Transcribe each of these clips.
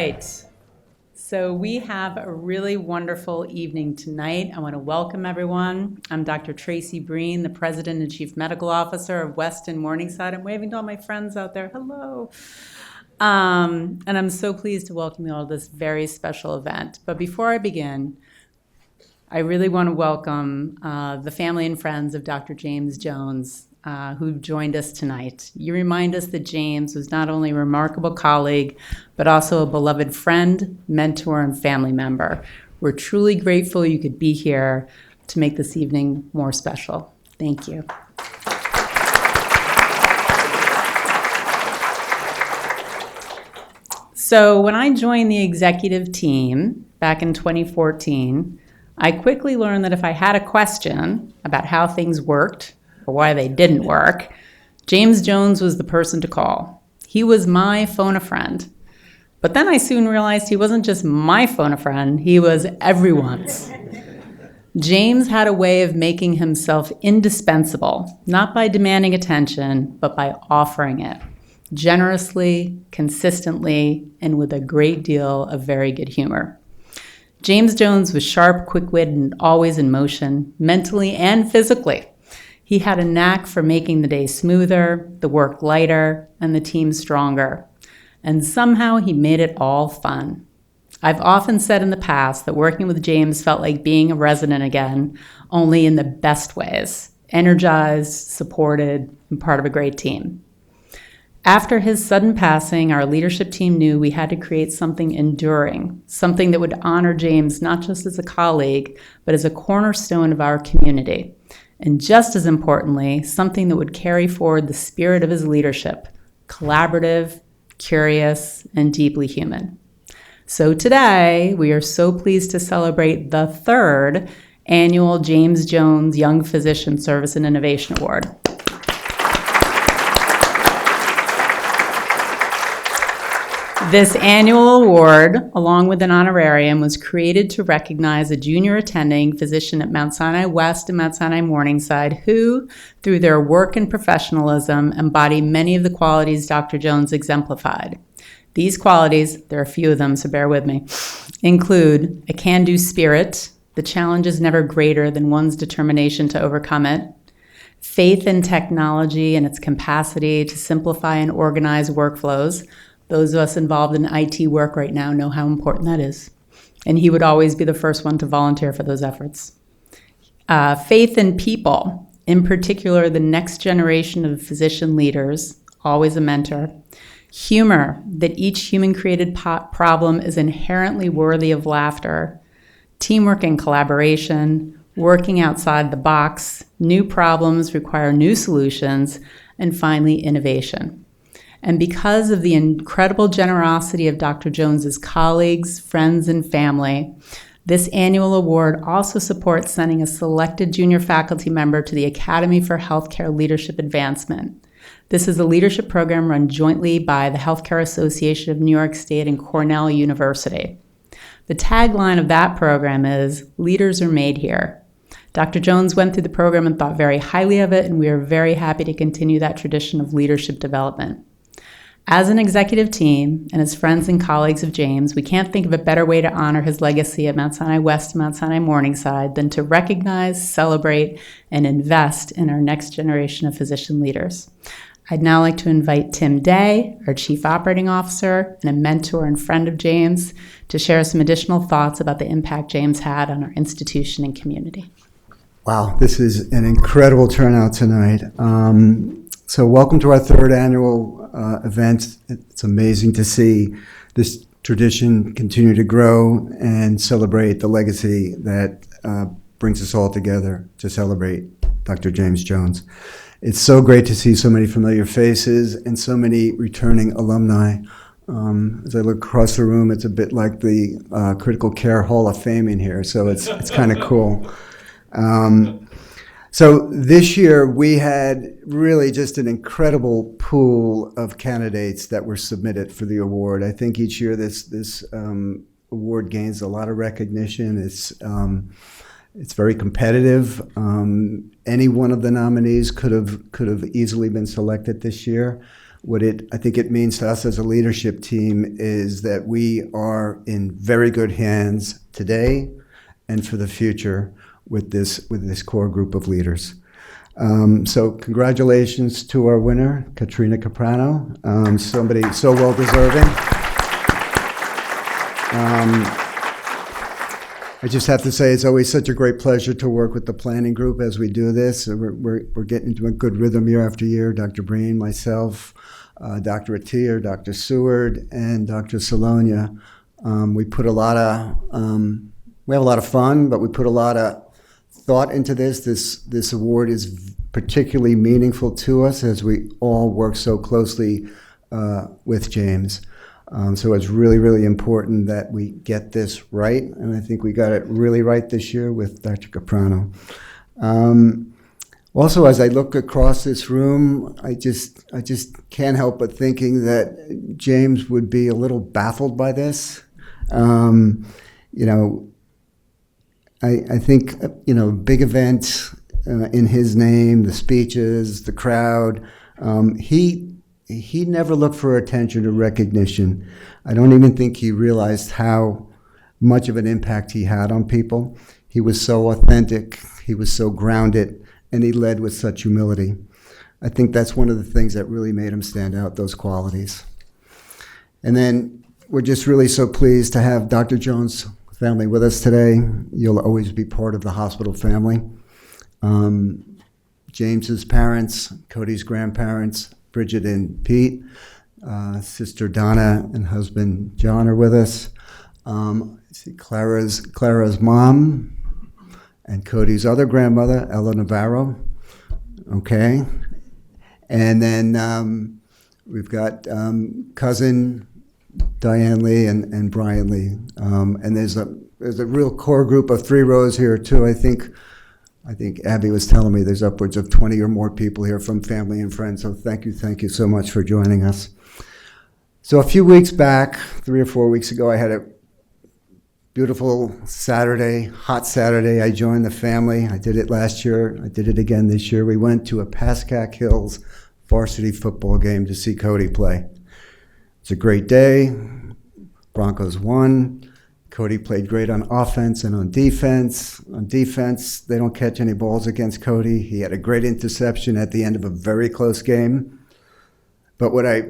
right. So we have a really wonderful evening tonight. I want to welcome everyone. I'm Dr. Tracy Breen, the President and Chief Medical Officer of Weston Morningside. I'm waving to all my friends out there. Hello. And I'm so pleased to welcome you all to this very special event. But before I begin, I really want to welcome the family and friends of Dr. James Jones, who joined us tonight. You remind us that James was not only a remarkable colleague, but also a beloved friend, mentor, and family member. We're truly grateful you could be here to make this evening more special. Thank you. So when I joined the executive team back in 2014, I quickly learned that if I had a question about how things worked or why they didn't work, James Jones was the person to call. He was my phone-a-friend. But then I soon realized he wasn't just my phone-a-friend, he was everyone's. James had a way of making himself indispensable, not by demanding attention, but by offering it, generously, consistently, and with a great deal of very good humor. James Jones was sharp, quick-witted, and always in motion, mentally and physically. He had a knack for making the day smoother, the work lighter, and the team stronger. And somehow he made it all fun. I've often said in the past that working with James felt like being a resident again, only in the best ways, energized, supported, and part of a great team. After his sudden passing, our leadership team knew we had to create something enduring, something that would honor James not just as a colleague, but as a cornerstone of our community. And just as importantly, something that would carry forward the spirit of his leadership, collaborative, curious, and deeply human. So today, we are so pleased to celebrate the third annual James Jones Young Physician Service and Innovation Award. This annual award, along with an honorarium, was created to recognize a junior attending physician at Mount Sinai West and Mount Sinai Morningside who, through their work and professionalism, embody many of the qualities Dr. Jones exemplified. These qualities, there are a few of them, so bear with me, include a can-do spirit, the challenge is never greater than one's determination to overcome it, faith in technology and its capacity to simplify and organize workflows. Those of us involved in IT work right now know how important that is. And he would always be the first one to volunteer for those efforts. Faith in people, in particular the next generation of physician leaders, always a mentor. Humor, that each human-created problem is inherently worthy of laughter. Teamwork and collaboration, working outside the box, new problems require new solutions, and finally, innovation. And because of the incredible generosity of Dr. Jones's colleagues, friends, and family, this annual award also supports sending a selected junior faculty member to the Academy for Healthcare Leadership Advancement. This is a leadership program run jointly by the Healthcare Association of New York State and Cornell University. The tagline of that program is, "Leaders are made here." Dr. Jones went through the program and thought very highly of it, and we are very happy to continue that tradition of leadership development. As an executive team and as friends and colleagues of James, we can't think of a better way to honor his legacy at Mount Sinai West and Mount Sinai Morningside than to recognize, celebrate, and invest in our next generation of physician leaders. I'd now like to invite Tim Day, our Chief Operating Officer and a mentor and friend of James, to share some additional thoughts about the impact James had on our institution and community. Wow, this is an incredible turnout tonight. So welcome to our third annual event. It's amazing to see this tradition continue to grow and celebrate the legacy that brings us all together to celebrate Dr. James Jones. It's so great to see so many familiar faces and so many returning alumni. As I look across the room, it's a bit like the Critical Care Hall of Fame in here, so it's kind of cool. So this year we had really just an incredible pool of candidates that were submitted for the award. I think each year this award gains a lot of recognition. It's very competitive. Any one of the nominees could have easily been selected this year. I think it means to us as a leadership team is that we are in very good hands today and for the future with this core group of leaders. So congratulations to our winner, Catrina Cropano, somebody so well deserving. I just have to say it's always such a great pleasure to work with the planning group as we do this. We're getting into a good rhythm year after year. Dr. Breen, myself, Dr. Attier, Dr. Seward, and Dr. Salonia. We have a lot of fun, but we put a lot of thought into this. This award is particularly meaningful to us as we all work so closely with James. So it's really, really important that we get this right, and I think we got it really right this year with Dr. Cropano. Also, as I look across this room, I just can't help but thinking that James would be a little baffled by this. I think, big event in his name, the speeches, the crowd, he never looked for attention or recognition. I don't even think he realized how much of an impact he had on people. He was so authentic, he was so grounded, and he led with such humility. I think that's one of the things that really made him stand out, those qualities. And then we're just really so pleased to have Dr. Jones' family with us today. You'll always be part of the hospital family. James's parents, Cody's grandparents, Bridget and Pete, Sister Donna and husband John are with us. See Clara's mom and Cody's other grandmother, Ella Navarro. Okay. And then we've got cousin Diane Lee and Brian Lee. And there's a real core group of 3 rows here too. I think Abby was telling me there's upwards of 20 or more people here from family and friends. So thank you so much for joining us. So a few weeks back, 3 or 4 weeks ago, I had a beautiful Saturday, hot Saturday. I joined the family. I did it last year. I did it again this year. We went to a Pascack Hills varsity football game to see Cody play. It's a great day. Broncos won. Cody played great on offense and on defense. On defense, they don't catch any balls against Cody. He had a great interception at the end of a very close game. But what I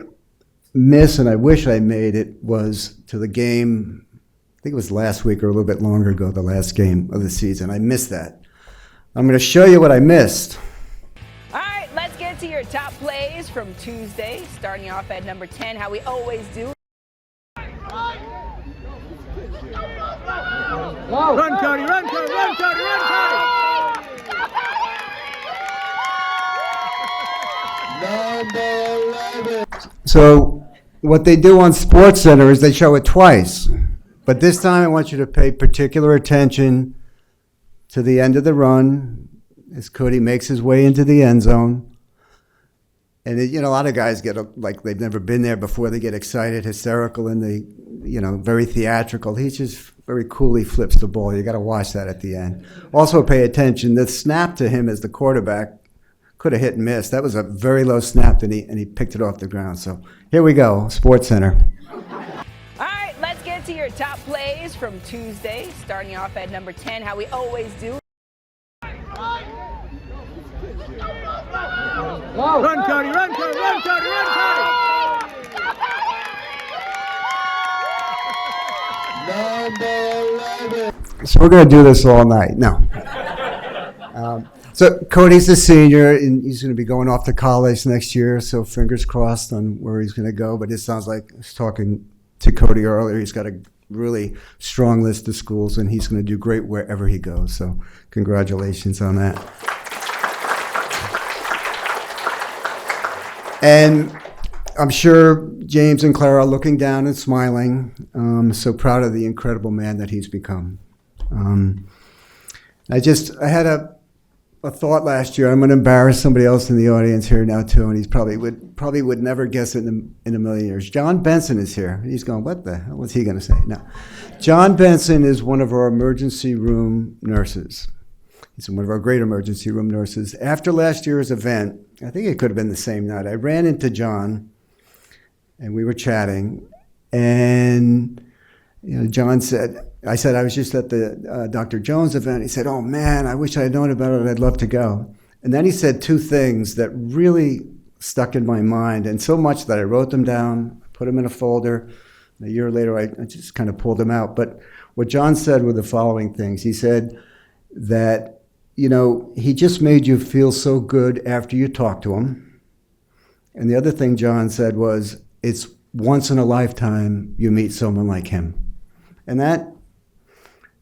miss, and I wish I made it, was to the game, I think it was last week or a little bit longer ago, the last game of the season. I missed that. I'm going to show you what I missed. All right, let's get to your top plays from Tuesday, starting off at number 10, how we always do. Run, Cody, run, Cody, run, Cody, run, Cody! Number 11. So what they do on SportsCenter is they show it twice. But this time I want you to pay particular attention to the end of the run as Cody makes his way into the end zone. And a lot of guys get like they've never been there before. They get excited, hysterical, and they, very theatrical. He just very coolly flips the ball. You got to watch that at the end. Also pay attention. The snap to him as the quarterback could have hit and missed. That was a very low snap, and he picked it off the ground. So here we go, SportsCenter. All right, let's get to your top plays from Tuesday, starting off at number 10, how we always do. Run, Cody, run, Cody, run, Cody, run, Cody! Number 11. So we're going to do this all night. No. So Cody's a senior, and he's going to be going off to college next year, so fingers crossed on where he's going to go. But it sounds like, I was talking to Cody earlier, he's got a really strong list of schools, and he's going to do great wherever he goes. So congratulations on that. And I'm sure James and Clara are looking down and smiling. So proud of the incredible man that he's become. I had a thought last year. I'm going to embarrass somebody else in the audience here now too, and he's probably would never guess it in a million years. John Benson is here. He's going, what the hell was he going to say? No. John Benson is one of our emergency room nurses. He's one of our great emergency room nurses. After last year's event, I think it could have been the same night, I ran into John, and we were chatting, and John said, I said, I was just at the Dr. Jones event. He said, oh man, I wish I had known about it. I'd love to go. And then he said two things that really stuck in my mind, and so much that I wrote them down, put them in a folder. A year later, I just kind of pulled them out. But what John said were the following things. He said that, he just made you feel so good after you talked to him. And the other thing John said was, it's once in a lifetime you meet someone like him. And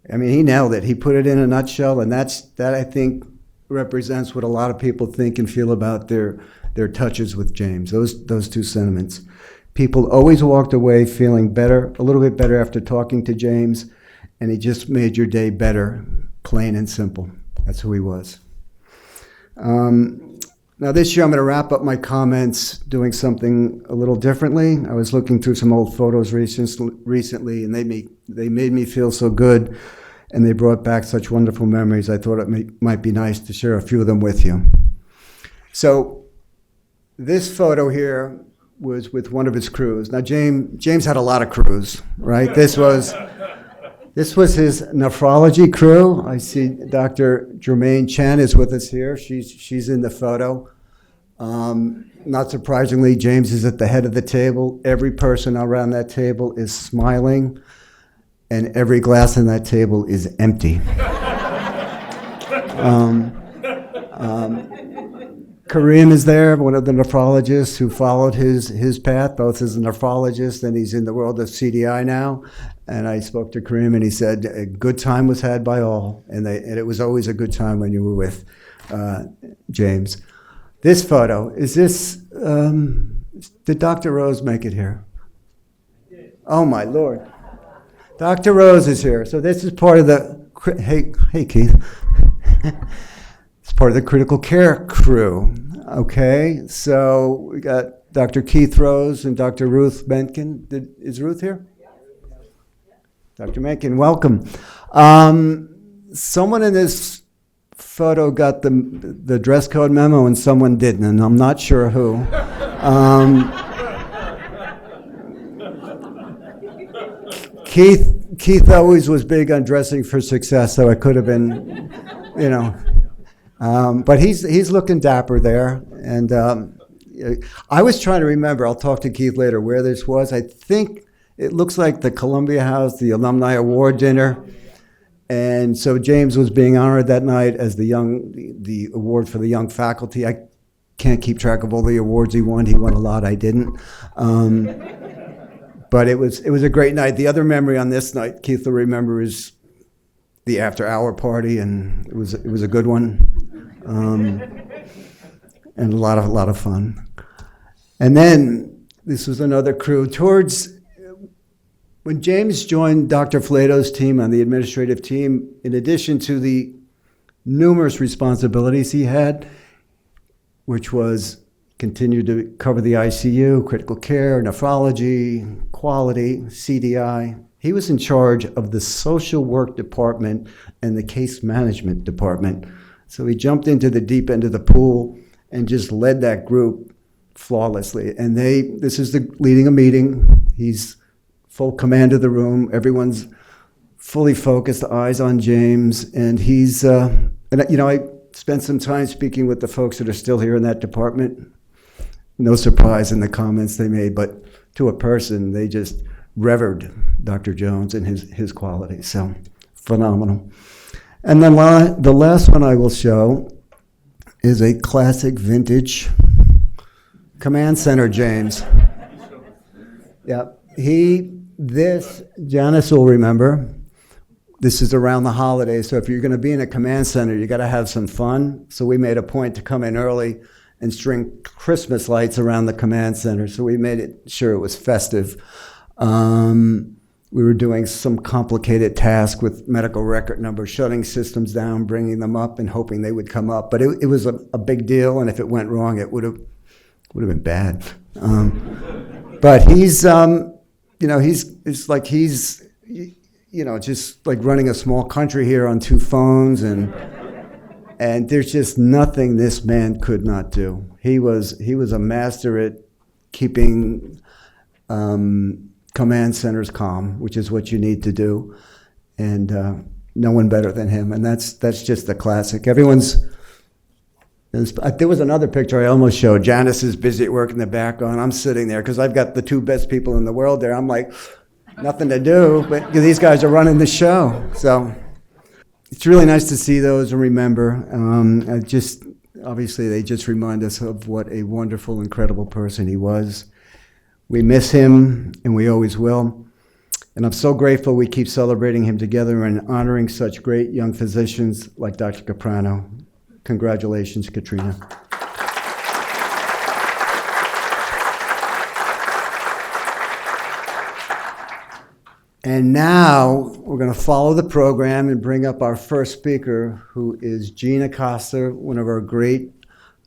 he nailed it. He put it in a nutshell, and that I think represents what a lot of people think and feel about their touches with James, those two sentiments. People always walked away feeling better, a little bit better after talking to James, and he just made your day better, plain and simple. That's who he was. Now this year I'm going to wrap up my comments doing something a little differently. I was looking through some old photos recently, and they made me feel so good, and they brought back such wonderful memories. I thought it might be nice to share a few of them with you. So this photo here was with one of his crews. Now James had a lot of crews, right? This was his nephrology crew. I see Dr. Jermaine Chen is with us here. She's in the photo. Not surprisingly, James is at the head of the table. Every person around that table is smiling, and every glass on that table is empty. Kareem is there, one of the nephrologists who followed his path, both as a nephrologist, and he's in the world of CDI now. And I spoke to Kareem, and he said a good time was had by all, and it was always a good time when you were with James. This photo, did Dr. Rose make it here? Oh my Lord. Dr. Rose is here. So this is part of hey Keith. It's part of the critical care crew. Okay, so we got Dr. Keith Rose and Dr. Ruth Mencken. Is Ruth here? Dr. Mencken, welcome. Someone in this photo got the dress code memo and someone didn't, and I'm not sure who. Keith always was big on dressing for success, so it could have been, but he's looking dapper there. And I was trying to remember, I'll talk to Keith later, where this was. I think it looks like the Columbia House, the Alumni Award dinner. And so James was being honored that night as the award for the young faculty. I can't keep track of all the awards he won. He won a lot, I didn't. But it was a great night. The other memory on this night, Keith will remember, is the after-hour party, and it was a good one, and a lot of fun. And then this was another crew. When James joined Dr. Flato's team on the administrative team, in addition to the numerous responsibilities he had, which was continue to cover the ICU, critical care, nephrology, quality, CDI. He was in charge of the social work department and the case management department. So he jumped into the deep end of the pool and just led that group flawlessly. And this is leading a meeting. He's full command of the room. Everyone's fully focused, eyes on James. And I spent some time speaking with the folks that are still here in that department. No surprise in the comments they made, but to a person, they just revered Dr. Jones and his qualities. So phenomenal. And then the last one I will show is a classic vintage command center James. Yeah, Janice will remember, this is around the holidays, so if you're going to be in a command center, you got to have some fun. So we made a point to come in early and string Christmas lights around the command center. So we made sure it was festive. We were doing some complicated task with medical record numbers, shutting systems down, bringing them up, and hoping they would come up. But it was a big deal, and if it went wrong, it would have been bad. But he's just like running a small country here on two phones, and there's just nothing this man could not do. He was a master at keeping command centers calm, which is what you need to do. And no one better than him. And that's just the classic. There was another picture I almost showed. Janice is busy at work in the background. I'm sitting there because I've got the two best people in the world there. I'm like, nothing to do, but these guys are running the show. So it's really nice to see those and remember. Obviously, they just remind us of what a wonderful, incredible person he was. We miss him, and we always will. And I'm so grateful we keep celebrating him together and honoring such great young physicians like Dr. Cropano. Congratulations, Catrina. And now we're going to follow the program and bring up our first speaker, who is Gina Costa, one of our great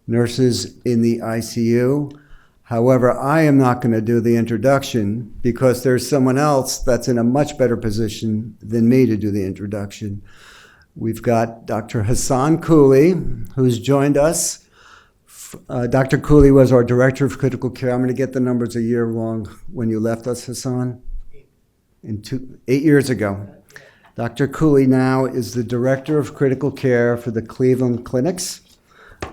nurses in the ICU. However, I am not going to do the introduction because there's someone else that's in a much better position than me to do the introduction. We've got Dr. Hassan Cooley, who's joined us. Dr. Cooley was our Director of Critical Care. I'm going to get the numbers a year wrong when you left us, Hassan. 8 years ago. Dr. Cooley now is the Director of Critical Care for the Cleveland Clinics.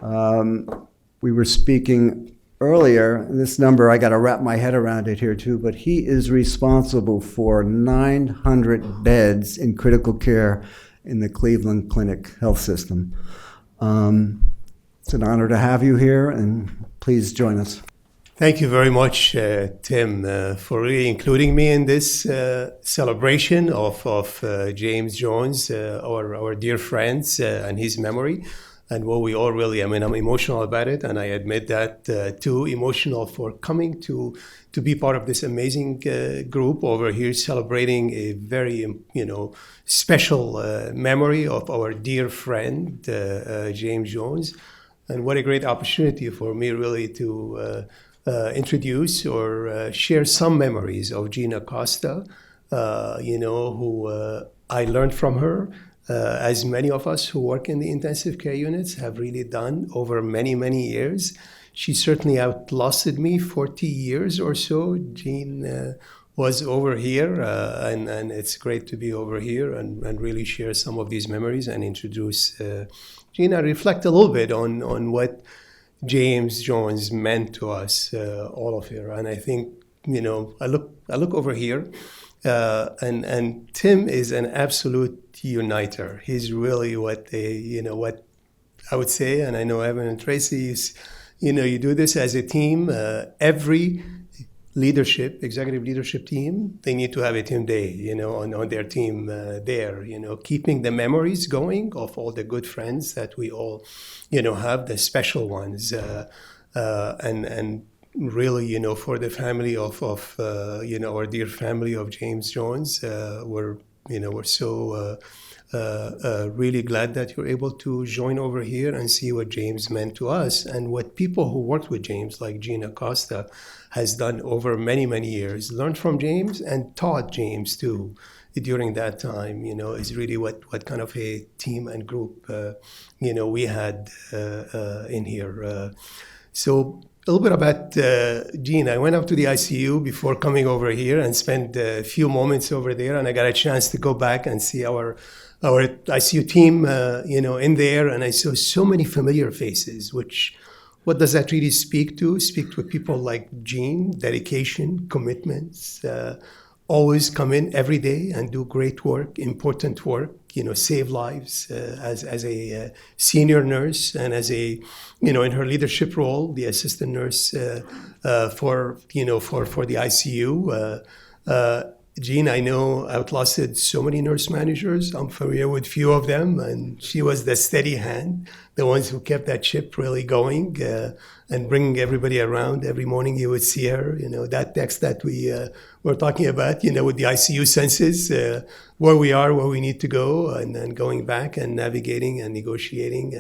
We were speaking earlier, and this number, I got to wrap my head around it here too, but he is responsible for 900 beds in critical care in the Cleveland Clinic health system. It's an honor to have you here, and please join us. Thank you very much, Tim, for really including me in this celebration of James Jones, our dear friends, and his memory. And what we all really, I'm emotional about it, and I admit that too, emotional for coming to be part of this amazing group over here celebrating a very, special memory of our dear friend, James Jones. And what a great opportunity for me really to introduce or share some memories of Gina Costa, who I learned from her, as many of us who work in the intensive care units have really done over many, many years. She certainly outlasted me 40 years or so. Jean was over here, and it's great to be over here and really share some of these memories and introduce Gina, reflect a little bit on what James Jones meant to us, all of here. And I think, I look over here, and Tim is an absolute uniter. He's really what I would say, and I know Evan and Tracy, you do this as a team. Every executive leadership team, they need to have a team day, on their team there, keeping the memories going of all the good friends that we all, have, the special ones, and really, for the family of our dear family of James Jones, we're so really glad that you're able to join over here and see what James meant to us and what people who worked with James, like Gina Costa, has done over many, many years, learned from James and taught James too during that time, is really what kind of a team and group, we had in here. So a little bit about Gina. I went up to the ICU before coming over here and spent a few moments over there, and I got a chance to go back and see our ICU team, in there, and I saw so many familiar faces, what does that really speak to? Speak to people like Jean, dedication, commitments, always come in every day and do great work, important work, save lives as a senior nurse and as a, in her leadership role, the assistant nurse for the ICU. Jean, I know, outlasted so many nurse managers. I'm familiar with few of them, and she was the steady hand, the ones who kept that ship really going and bringing everybody around. Every morning you would see her, that text that we were talking about, with the ICU census, where we are, where we need to go, and then going back and navigating and negotiating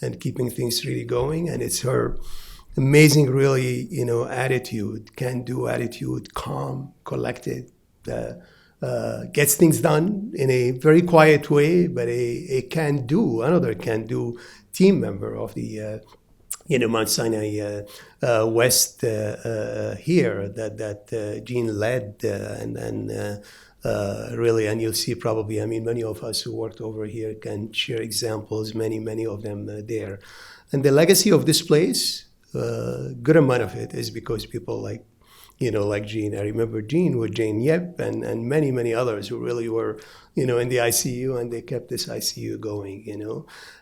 and keeping things really going. And it's her amazing, really, attitude, can-do attitude, calm, collected, gets things done in a very quiet way, but another can-do team member of the Mount Sinai West here that Gene led, really, and you'll see probably, many of us who worked over here can share examples, many of them there. And the legacy of this place, good amount of it is because people like Gene. I remember Gene with Jane Yep and many others who really were, in the ICU, and they kept this ICU going,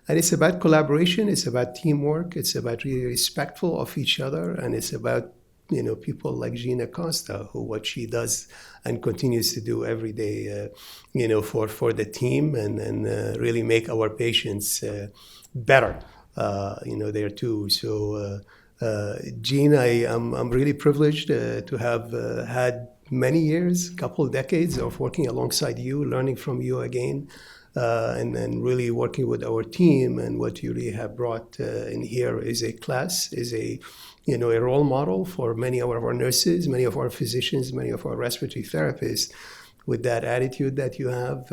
And it's about collaboration, it's about teamwork, it's about really respectful of each other, and it's about, people like Gina Costa, who what she does and continues to do every day, for the team and really make our patients better, there too. So, Gene, I'm really privileged to have had many years, couple decades of working alongside you, learning from you again, and really working with our team. And what you really have brought in here is a class, is a role model for many of our nurses, many of our physicians, many of our respiratory therapists, with that attitude that you have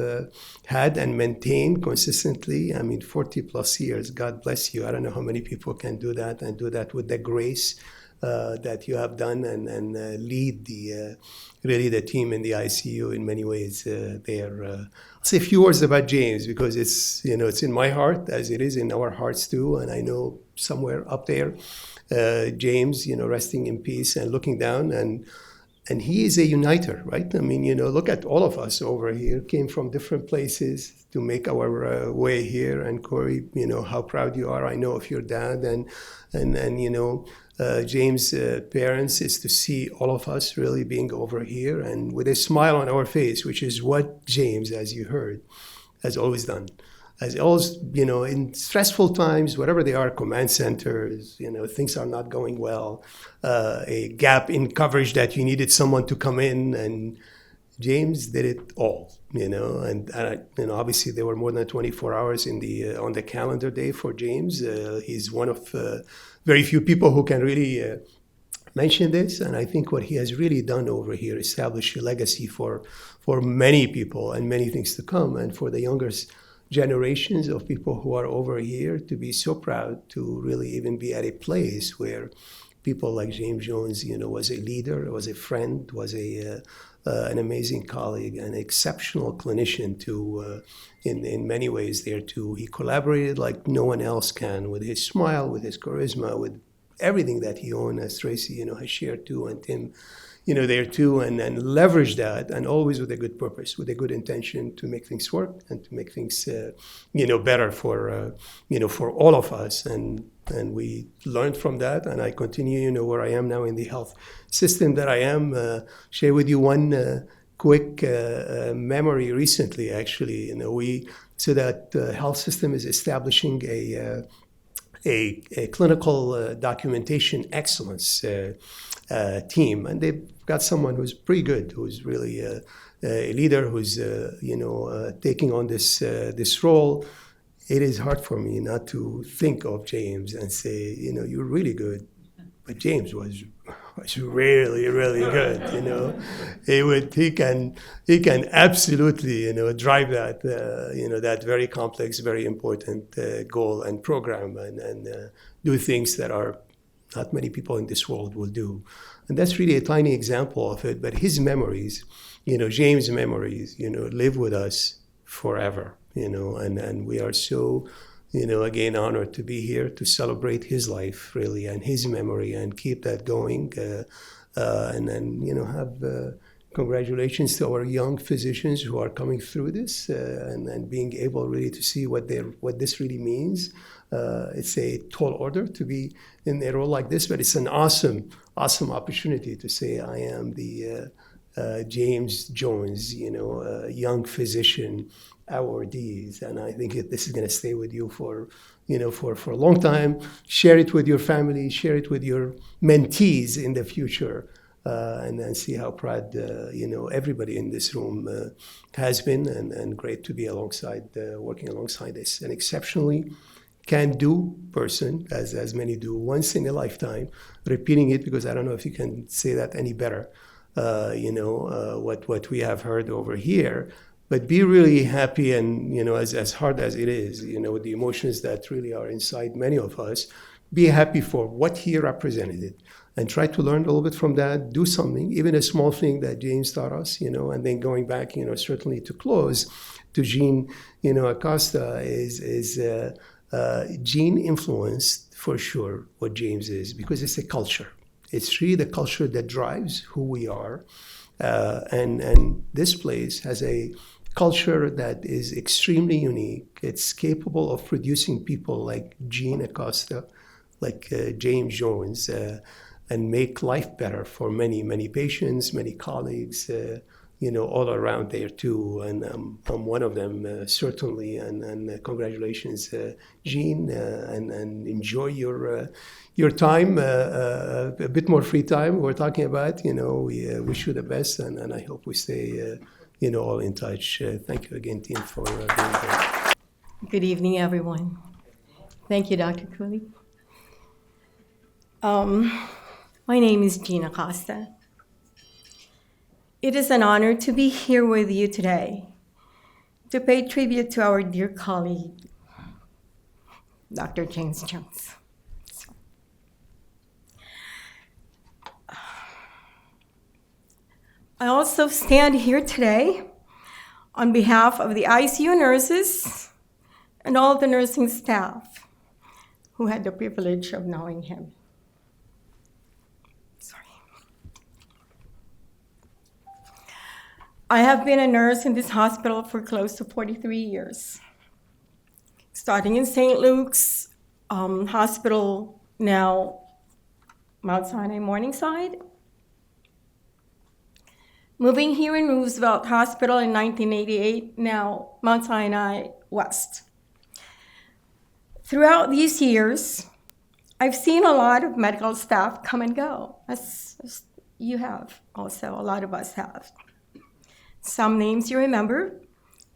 had and maintained consistently. 40 plus years, God bless you. I don't know how many people can do that and do that with the grace that you have done and lead really the team in the ICU in many ways there. I'll say a few words about James because it's in my heart as it is in our hearts too. And I know somewhere up there, James, resting in peace and looking down and he is a uniter, right? Look at all of us over here, came from different places to make our way here. And Corey, how proud you are, I know, of your dad. And James' parents is to see all of us really being over here and with a smile on our face, which is what James, as you heard, has always done. As always, in stressful times, whatever they are, command centers, things are not going well, a gap in coverage that you needed someone to come in, and James did it all, and obviously there were more than 24 hours on the calendar day for James. He's one of very few people who can really mention this, and I think what he has really done over here, established a legacy for many people and many things to come, and for the younger generations of people who are over here to be so proud to really even be at a place where people like James Jones, was a leader, was a friend, was an amazing colleague, an exceptional clinician to, in many ways there too. He collaborated like no one else can with his smile, with his charisma, with everything that he owned, as Tracy, has shared too, and Tim, there too, and leverage that, and always with a good purpose, with a good intention to make things work and to make things, better for all of us. And we learned from that, and I continue, where I am now in the health system that I am. Share with you one quick memory recently, actually. So that health system is establishing a clinical documentation excellence team, and they've got someone who's pretty good, who's really a leader, who's taking on this role. It is hard for me not to think of James and say, you're really good, but James was really, really good. He can absolutely drive that that very complex, very important goal and program and do things that are not many people in this world will do. And that's really a tiny example of it. But his memories, James' memories, live with us forever, and we are so, again, honored to be here to celebrate his life, really, and his memory, and keep that going. And then, have congratulations to our young physicians who are coming through this and being able really to see what this really means. It's a tall order to be in a role like this, but it's an awesome opportunity to say I am the James Jones, young physician awardees, and I think this is going to stay with you for a long time. Share it with your family, share it with your mentees in the future, and then see how proud everybody in this room has been, and great to be working alongside this an exceptionally can-do person, as many do once in a lifetime. Repeating it because I don't know if you can say that any better. What we have heard over here, but be really happy, and as hard as it is, with the emotions that really are inside many of us, be happy for what he represented, and try to learn a little bit from that, do something, even a small thing that James taught us, and then going back, certainly to close, to Jean, Acosta is Jean influenced for sure what James is, because it's a culture. It's really the culture that drives who we are. And this place has a culture that is extremely unique. It's capable of producing people like Jean Acosta, like James Jones, and make life better for many, many patients, many colleagues, all around there too. And I'm one of them, certainly. And congratulations, Jean, and enjoy your time, a bit more free time we're talking about. We wish you the best, and I hope we stay, all in touch. Thank you again, team, for being here. Good evening, everyone. Thank you, Dr. Cooley. My name is Gina Costa. It is an honor to be here with you today to pay tribute to our dear colleague, Dr. James Jones. I also stand here today on behalf of the ICU nurses and all the nursing staff who had the privilege of knowing him. I have been a nurse in this hospital for close to 43 years, starting in St. Luke's Hospital, now Mount Sinai Morningside, moving here in Roosevelt Hospital in 1988, now Mount Sinai West. Throughout these years, I've seen a lot of medical staff come and go, as you have also, a lot of us have. Some names you remember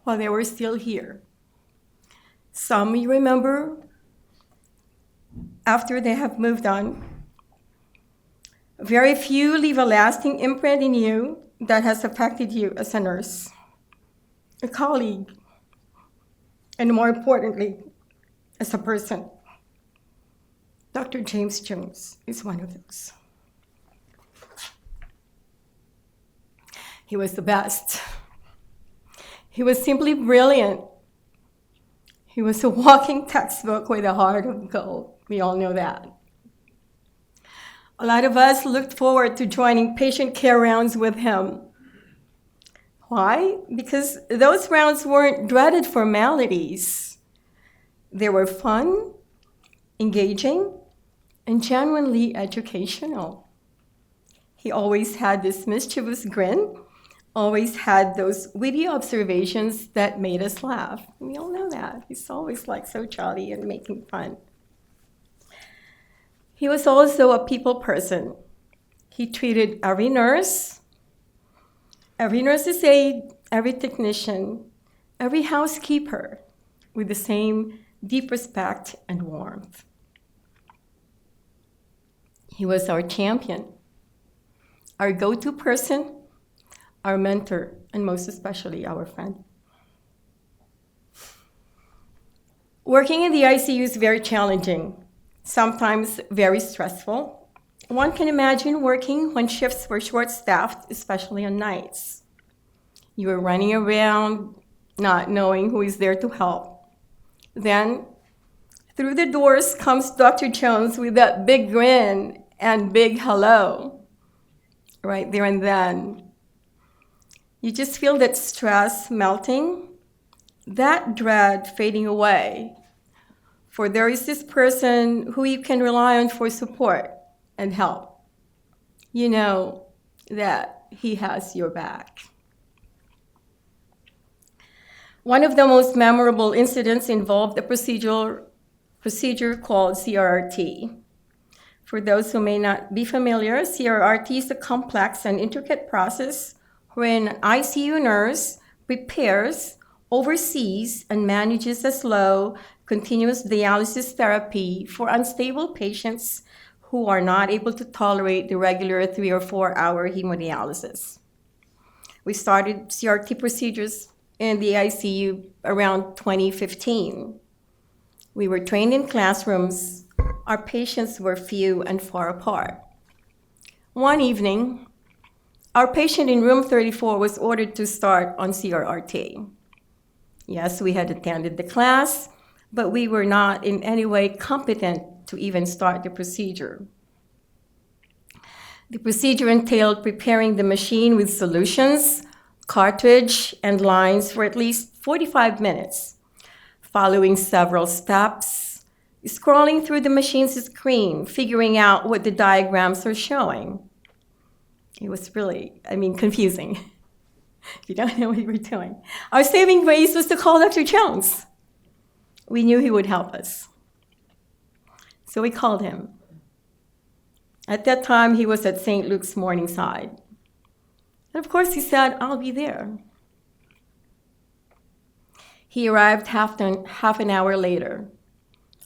while they were still here. Some you remember after they have moved on. Very few leave a lasting imprint in you that has affected you as a nurse, a colleague, and more importantly, as a person. Dr. James Jones is one of those. He was the best. He was simply brilliant. He was a walking textbook with a heart of gold. We all know that. A lot of us looked forward to joining patient care rounds with him. Why? Because those rounds weren't dreaded formalities. They were fun, engaging, and genuinely educational. He always had this mischievous grin, always had those witty observations that made us laugh. We all know that. He's always so jolly and making fun. He was also a people person. He treated every nurse's aide, every technician, every housekeeper with the same deep respect and warmth. He was our champion, our go-to person, our mentor, and most especially our friend. Working in the ICU is very challenging, sometimes very stressful. One can imagine working when shifts were short-staffed, especially on nights. You were running around, not knowing who is there to help. Then, through the doors comes Dr. Jones with that big grin and big hello, right there and then. You just feel that stress melting, that dread fading away. For there is this person who you can rely on for support and help. You know that he has your back. One of the most memorable incidents involved a procedure called CRRT. For those who may not be familiar, CRRT is a complex and intricate process wherein an ICU nurse prepares, oversees, and manages a slow, continuous dialysis therapy for unstable patients who are not able to tolerate the regular 3 or 4 hour hemodialysis. We started CRT procedures in the ICU around 2015. We were trained in classrooms Our patients were few and far apart. One evening, our patient in room 34 was ordered to start on CRRT. Yes, we had attended the class, but we were not in any way competent to even start the procedure. The procedure entailed preparing the machine with solutions, cartridge, and lines for at least 45 minutes, following several steps, scrolling through the machine's screen, figuring out what the diagrams are showing. It was really, confusing. If you don't know what you were doing. Our saving grace was to call Dr. Jones. We knew he would help us. So we called him. At that time, he was at St. Luke's Morningside. And of course, he said, I'll be there. He arrived half an hour later.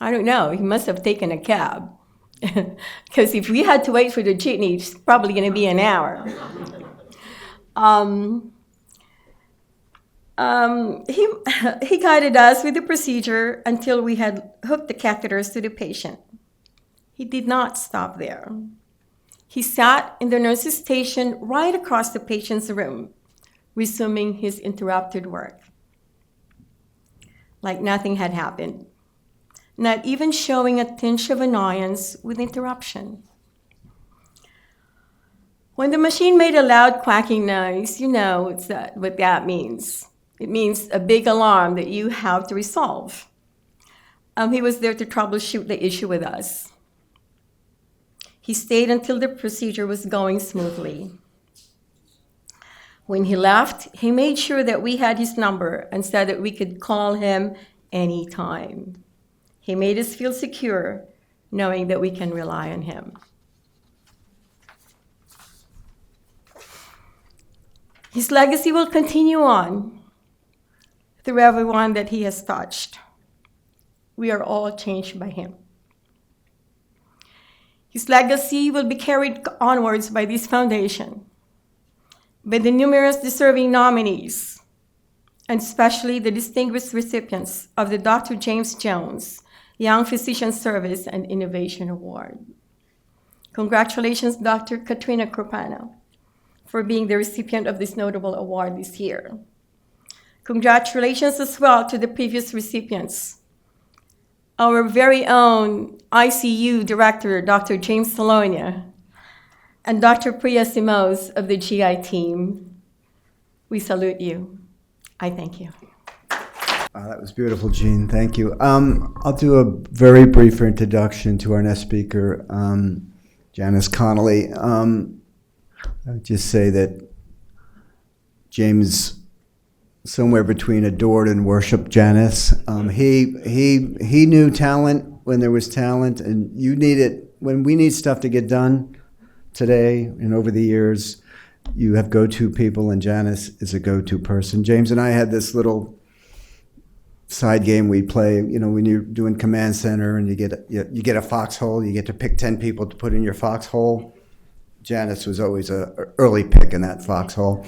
I don't know, he must have taken a cab. Because if we had to wait for the jitney, it's probably going to be an hour. He guided us with the procedure until we had hooked the catheters to the patient. He did not stop there. He sat in the nurse's station right across the patient's room, resuming his interrupted work. Like nothing had happened, not even showing a tinge of annoyance with interruption. When the machine made a loud quacking noise, you know what that means. It means a big alarm that you have to resolve. He was there to troubleshoot the issue with us. He stayed until the procedure was going smoothly. When he left, he made sure that we had his number and said that we could call him anytime. He made us feel secure, knowing that we can rely on him. His legacy will continue on through everyone that he has touched. We are all changed by him. His legacy will be carried onwards by this foundation, by the numerous deserving nominees, and especially the distinguished recipients of the Dr. James Jones Young Physician Service and Innovation Award. Congratulations, Dr. Catrina Cropano, for being the recipient of this notable award this year. Congratulations as well to the previous recipients. Our very own ICU Director, Dr. James Salonia, and Dr. Priya Simos of the GI team. We salute you. I thank you. That was beautiful, Jean. Thank you. I'll do a very brief introduction to our next speaker, Janice Connolly. I would just say that James somewhere between adored and worshiped Janice. He knew talent when there was talent, and you need it when we need stuff to get done today and over the years. You have go-to people, and Janice is a go-to person. James and I had this little side game we play. You know, when you're doing command center and you get a foxhole, you get to pick 10 people to put in your foxhole. Janice was always an early pick in that foxhole.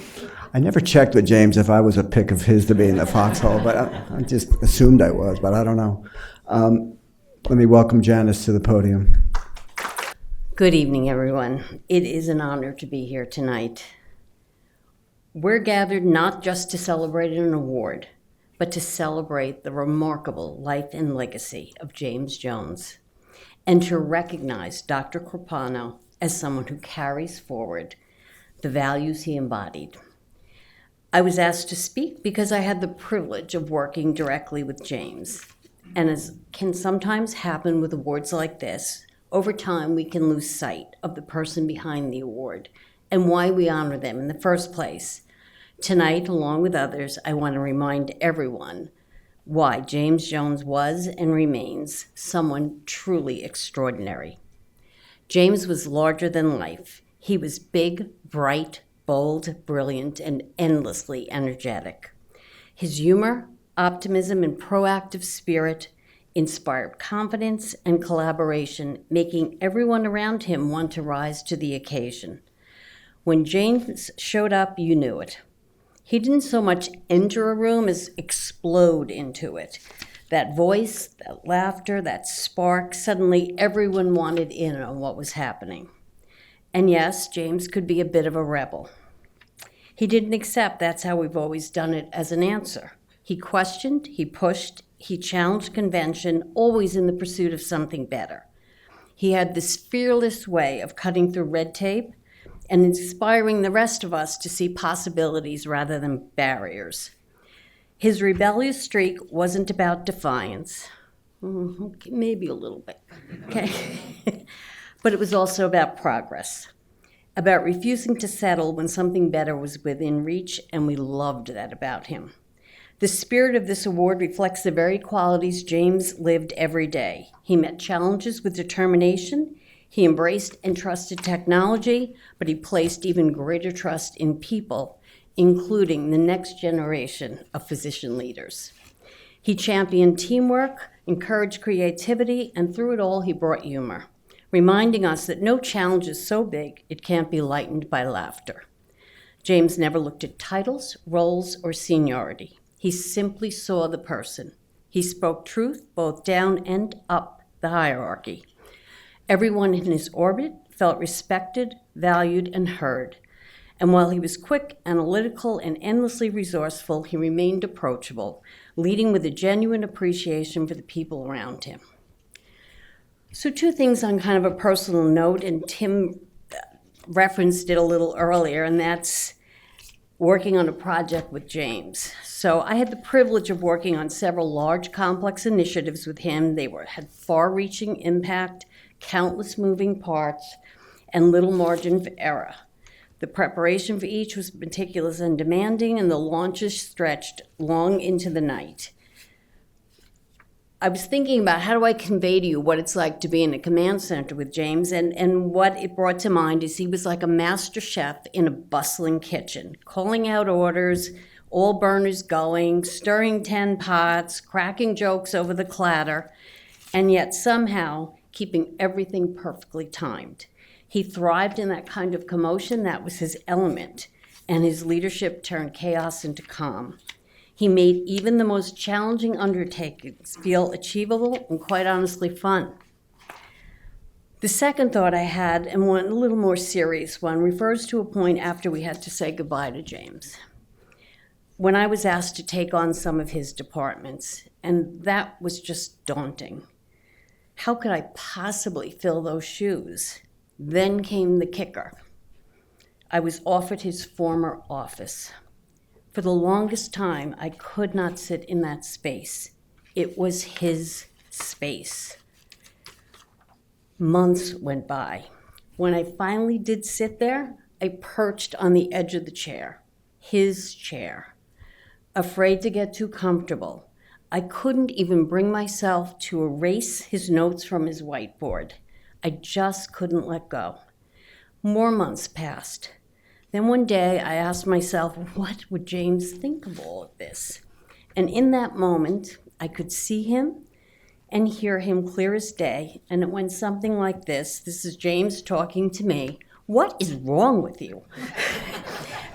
I never checked with James if I was a pick of his to be in the foxhole, but I just assumed I was, but I don't know. Let me welcome Janice to the podium. Good evening, everyone. It is an honor to be here tonight. We're gathered not just to celebrate an award, but to celebrate the remarkable life and legacy of James Jones, and to recognize Dr. Cropano as someone who carries forward the values he embodied. I was asked to speak because I had the privilege of working directly with James. And as can sometimes happen with awards like this, over time we can lose sight of the person behind the award and why we honor them in the first place. Tonight, along with others, I want to remind everyone why James Jones was and remains someone truly extraordinary. James was larger than life. He was big, bright, bold, brilliant, and endlessly energetic. His humor, optimism, and proactive spirit inspired confidence and collaboration, making everyone around him want to rise to the occasion. When James showed up, you knew it. He didn't so much enter a room as explode into it. That voice, that laughter, that spark, suddenly everyone wanted in on what was happening. And yes, James could be a bit of a rebel. He didn't accept that's how we've always done it as an answer. He questioned, he pushed, he challenged convention, always in the pursuit of something better. He had this fearless way of cutting through red tape and inspiring the rest of us to see possibilities rather than barriers. His rebellious streak wasn't about defiance, maybe a little bit, okay? But it was also about progress, about refusing to settle when something better was within reach, and we loved that about him. The spirit of this award reflects the very qualities James lived every day. He met challenges with determination, he embraced and trusted technology, but he placed even greater trust in people, including the next generation of physician leaders. He championed teamwork, encouraged creativity, and through it all, he brought humor, reminding us that no challenge is so big it can't be lightened by laughter. James never looked at titles, roles, or seniority. He simply saw the person. He spoke truth both down and up the hierarchy. Everyone in his orbit felt respected, valued, and heard. And while he was quick, analytical, and endlessly resourceful, he remained approachable, leading with a genuine appreciation for the people around him. So 2 things on kind of a personal note, and Tim referenced it a little earlier, and that's working on a project with James. So I had the privilege of working on several large, complex initiatives with him. They had far-reaching impact, countless moving parts, and little margin for error. The preparation for each was meticulous and demanding, and the launches stretched long into the night. I was thinking about how do I convey to you what it's like to be in a command center with James, and what it brought to mind is he was like a master chef in a bustling kitchen, calling out orders, all burners going, stirring 10 pots, cracking jokes over the clatter, and yet somehow keeping everything perfectly timed. He thrived in that kind of commotion. That was his element, and his leadership turned chaos into calm. He made even the most challenging undertakings feel achievable and, quite honestly, fun. The second thought I had, and one a little more serious one, refers to a point after we had to say goodbye to James, when I was asked to take on some of his departments, and that was just daunting. How could I possibly fill those shoes? Then came the kicker. I was offered his former office. For the longest time, I could not sit in that space. It was his space. Months went by. When I finally did sit there, I perched on the edge of the chair, his chair, afraid to get too comfortable. I couldn't even bring myself to erase his notes from his whiteboard. I just couldn't let go. More months passed. Then one day I asked myself, what would James think of all of this? And in that moment, I could see him and hear him clear as day, and it went something like this. This is James talking to me. What is wrong with you?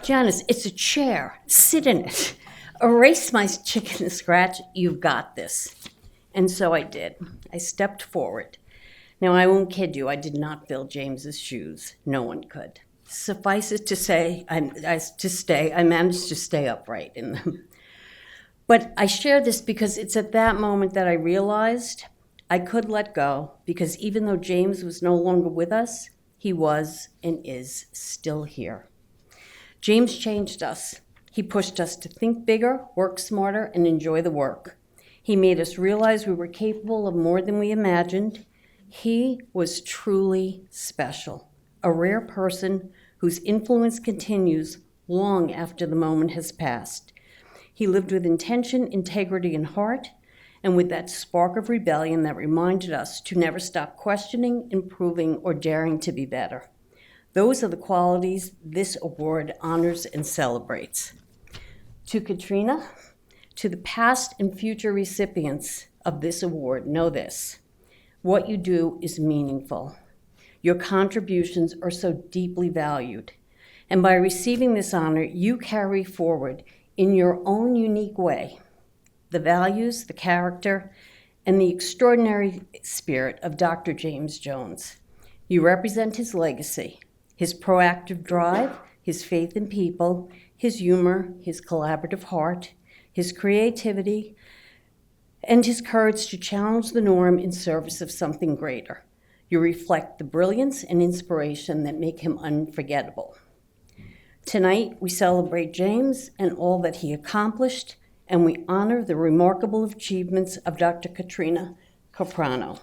Janice, it's a chair. Sit in it. Erase my chicken scratch. You've got this. And so I did. I stepped forward. Now, I won't kid you, I did not fill James's shoes. No one could. Suffice it to say, I managed to stay upright in them. But I share this because it's at that moment that I realized I could let go, because even though James was no longer with us, he was and is still here. James changed us. He pushed us to think bigger, work smarter, and enjoy the work. He made us realize we were capable of more than we imagined. He was truly special, a rare person whose influence continues long after the moment has passed. He lived with intention, integrity, and heart, and with that spark of rebellion that reminded us to never stop questioning, improving, or daring to be better. Those are the qualities this award honors and celebrates. To Catrina, to the past and future recipients of this award, know this: what you do is meaningful. Your contributions are so deeply valued. And by receiving this honor, you carry forward, in your own unique way, the values, the character, and the extraordinary spirit of Dr. James Jones. You represent his legacy, his proactive drive, his faith in people, his humor, his collaborative heart, his creativity, and his courage to challenge the norm in service of something greater. You reflect the brilliance and inspiration that make him unforgettable. Tonight, we celebrate James and all that he accomplished, and we honor the remarkable achievements of Dr. Catrina Cropano.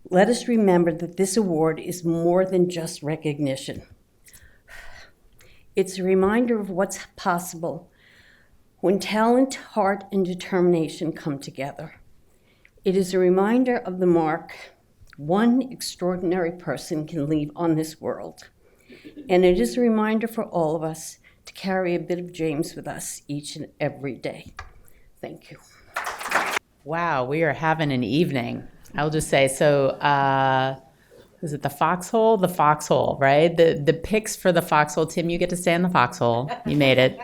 Let us remember that this award is more than just recognition. It's a reminder of what's possible when talent, heart, and determination come together. It is a reminder of the mark one extraordinary person can leave on this world. And it is a reminder for all of us to carry a bit of James with us each and every day. Thank you. Wow, we are having an evening. I'll just say, so is it the foxhole? The foxhole, right? The picks for the foxhole. Tim, you get to stay in the foxhole. You made it.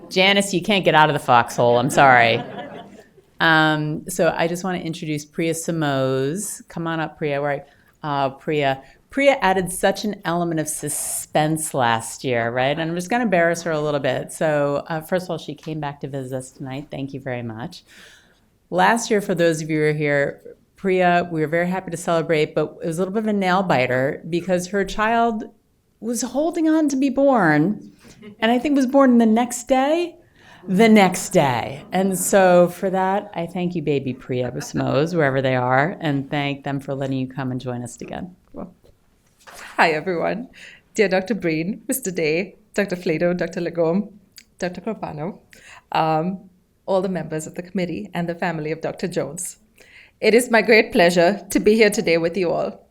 Janice, you can't get out of the foxhole. I'm sorry. So I just want to introduce Priya Samoz. Come on up, Priya. Where Priya. Priya added such an element of suspense last year, right? And I'm just going to embarrass her a little bit. So first of all, she came back to visit us tonight. Thank you very much. Last year, for those of you who are here, Priya, we were very happy to celebrate, but it was a little bit of a nail biter because her child was holding on to be born, and I think was born the next day. And so for that, I thank you, baby Priya Samoz, wherever they are, and thank them for letting you come and join us again. Well, hi, everyone. Dear Dr. Breen, Mr. Day, Dr. Flato, Dr. Legome, Dr. Cropano, all the members of the committee, and the family of Dr. Jones. It is my great pleasure to be here today with you all.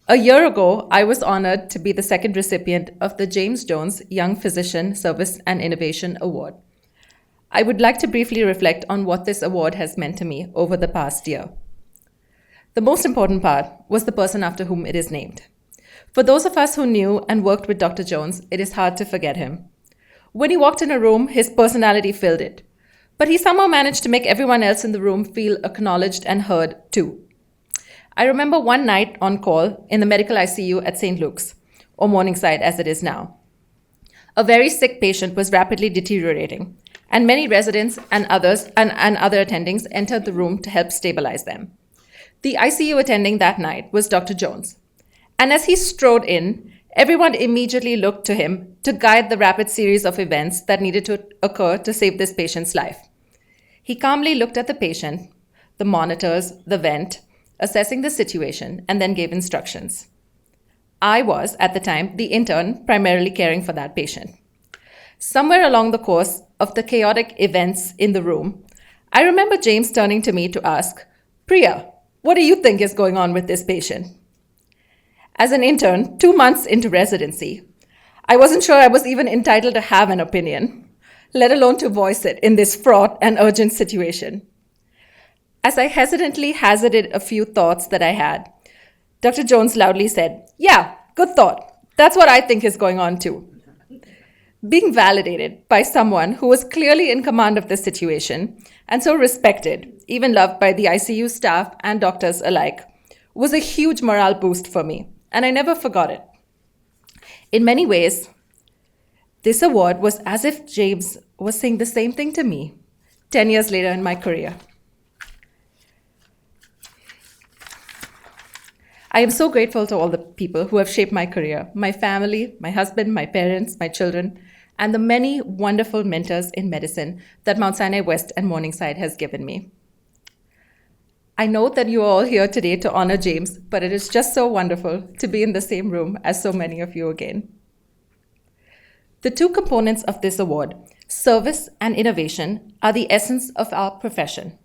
A year ago, I was honored to be the second recipient of the James Jones Young Physician Service and Innovation Award. I would like to briefly reflect on what this award has meant to me over the past year. The most important part was the person after whom it is named. For those of us who knew and worked with Dr. Jones, it is hard to forget him. When he walked in a room, his personality filled it. But he somehow managed to make everyone else in the room feel acknowledged and heard too. I remember one night on call in the medical ICU at St. Luke's, or Morningside as it is now. A very sick patient was rapidly deteriorating, and many residents and other attendings entered the room to help stabilize them. The ICU attending that night was Dr. Jones. And as he strode in, everyone immediately looked to him to guide the rapid series of events that needed to occur to save this patient's life. He calmly looked at the patient, the monitors, the vent, assessing the situation, and then gave instructions. I was, at the time, the intern primarily caring for that patient. Somewhere along the course of the chaotic events in the room, I remember James turning to me to ask, "Priya, what do you think is going on with this patient?" As an intern, 2 months into residency, I wasn't sure I was even entitled to have an opinion, let alone to voice it in this fraught and urgent situation. As I hesitantly hazarded a few thoughts that I had, Dr. Jones loudly said, "Yeah, good thought. That's what I think is going on too." Being validated by someone who was clearly in command of this situation and so respected, even loved by the ICU staff and doctors alike, was a huge morale boost for me, and I never forgot it. In many ways, this award was as if James was saying the same thing to me 10 years later in my career. I am so grateful to all the people who have shaped my career, my family, my husband, my parents, my children, and the many wonderful mentors in medicine that Mount Sinai West and Morningside has given me. I know that you are all here today to honor James, but it is just so wonderful to be in the same room as so many of you again. The two components of this award, service and innovation, are the essence of our profession.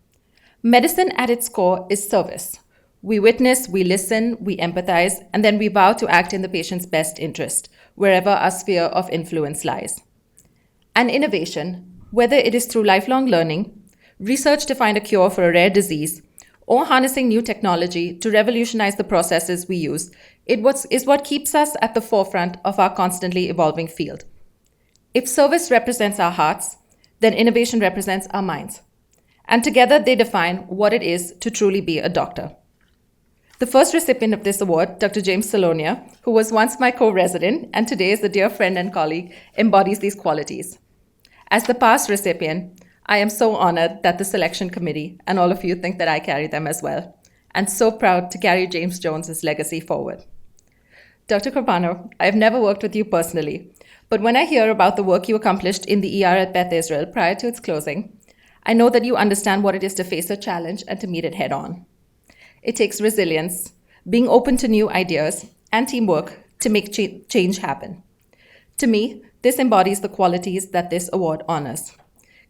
Medicine at its core is service. We witness, we listen, we empathize, and then we vow to act in the patient's best interest, wherever our sphere of influence lies. And innovation, whether it is through lifelong learning, research to find a cure for a rare disease, or harnessing new technology to revolutionize the processes we use, is what keeps us at the forefront of our constantly evolving field. If service represents our hearts, then innovation represents our minds. And together they define what it is to truly be a doctor. The first recipient of this award, Dr. James Salonia, who was once my co-resident and today is a dear friend and colleague, embodies these qualities. As the past recipient, I am so honored that the selection committee and all of you think that I carry them as well, and so proud to carry James Jones's legacy forward. Dr. Cropano, I have never worked with you personally, but when I hear about the work you accomplished in the ER at Beth Israel prior to its closing, I know that you understand what it is to face a challenge and to meet it head on. It takes resilience, being open to new ideas, and teamwork to make change happen. To me, this embodies the qualities that this award honors.